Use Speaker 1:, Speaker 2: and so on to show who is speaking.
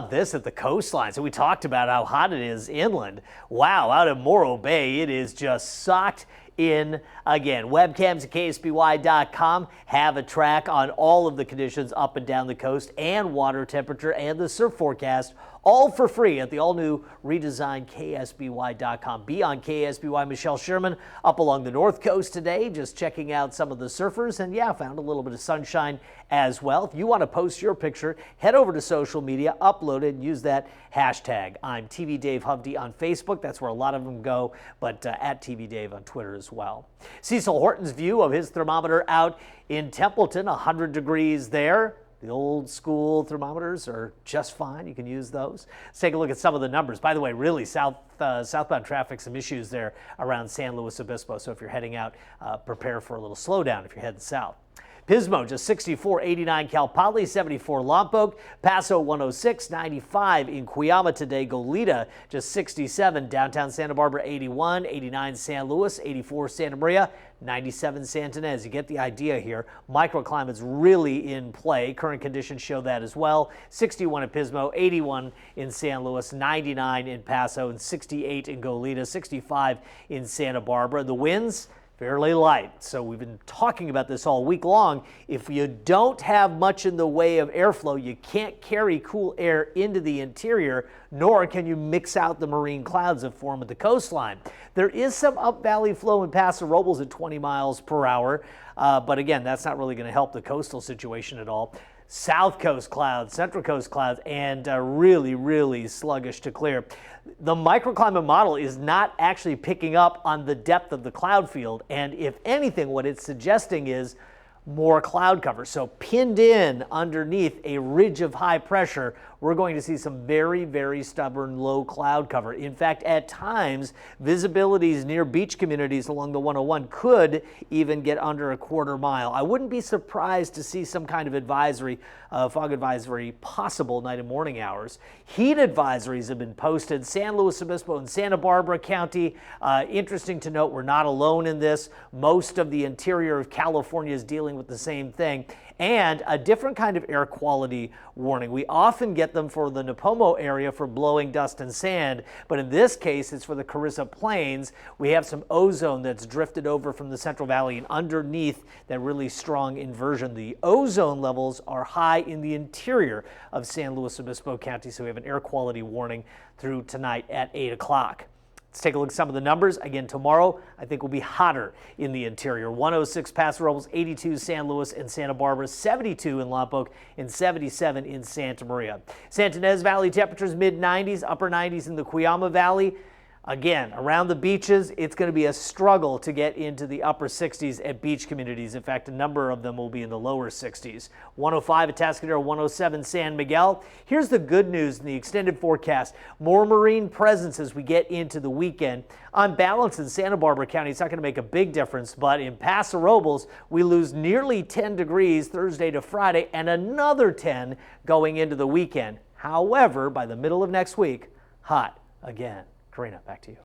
Speaker 1: This at the coastline. So we talked about how hot it is inland. Wow, out at Morro Bay, it is just socked in again. Webcams at ksby.com have a track on all of the conditions up and down the coast and water temperature and the surf forecast, all for free at the all-new redesigned ksby.com. Be on KSBY. Michelle Sherman up along the north coast today, just checking out some of the surfers, and yeah, found a little bit of sunshine as well. If you want to post your picture, head over to social media, upload it, and use that hashtag. I'm TV Dave Hovde on Facebook. That's where a lot of them go, but at TV Dave on Twitter as well. Cecil Horton's view of his thermometer out in Templeton, 100 degrees there. The old school thermometers are just fine. You can use those. Let's take a look at some of the numbers. By the way, really southbound traffic, some issues there around San Luis Obispo. So if you're heading out, prepare for a little slowdown if you're heading south. Pismo just 64, 89 Cal Poly, 74 Lompoc, Paso 106, 95 in Cuyama today, Goleta just 67, downtown Santa Barbara 81, 89 San Luis, 84 Santa Maria, 97 Santa Ynez. You get the idea here. Microclimate's really in play. Current conditions show that as well. 61 at Pismo, 81 in San Luis, 99 in Paso, and 68 in Goleta, 65 in Santa Barbara. The winds fairly light. So we've been talking about this all week long. If you don't have much in the way of airflow, you can't carry cool air into the interior, nor can you mix out the marine clouds that form at the coastline. There is some up valley flow in Paso Robles at 20 miles per hour, but again, that's not really going to help the coastal situation at all. South coast clouds, central coast clouds, and really sluggish to clear. The microclimate model is not actually picking up on the depth of the cloud field, and if anything, what it's suggesting is more cloud cover. So pinned in underneath a ridge of high pressure, we're going to see some very stubborn low cloud cover. In fact, at times, visibilities near beach communities along the 101 could even get under a quarter mile. I wouldn't be surprised to see some kind of advisory, fog advisory, possible night and morning hours. Heat advisories have been posted. San Luis Obispo and Santa Barbara County. Interesting to note, we're not alone in this. Most of the interior of California is dealing with the same thing, and a different kind of air quality warning. We often get them for the Nipomo area for blowing dust and sand, but in this case it's for the Carrizo Plains. We have some ozone that's drifted over from the Central Valley, and underneath that really strong inversion, the ozone levels are high in the interior of San Luis Obispo County, so we have an air quality warning through tonight at 8 o'clock. Let's take a look at some of the numbers. Again, tomorrow, I think will be hotter in the interior. 106 Paso Robles, 82 San Luis and Santa Barbara, 72 in Lompoc, and 77 in Santa Maria. Santa Ynez Valley temperatures mid-90s, upper 90s in the Cuyama Valley. Again, around the beaches, it's going to be a struggle to get into the upper 60s at beach communities. In fact, a number of them will be in the lower 60s. 105 at Tascadero, 107 San Miguel. Here's the good news in the extended forecast. More marine presence as we get into the weekend. On balance in Santa Barbara County, it's not going to make a big difference, but in Paso Robles, we lose nearly 10 degrees Thursday to Friday and another 10 going into the weekend. However, by the middle of next week, hot again. Karina, back to you.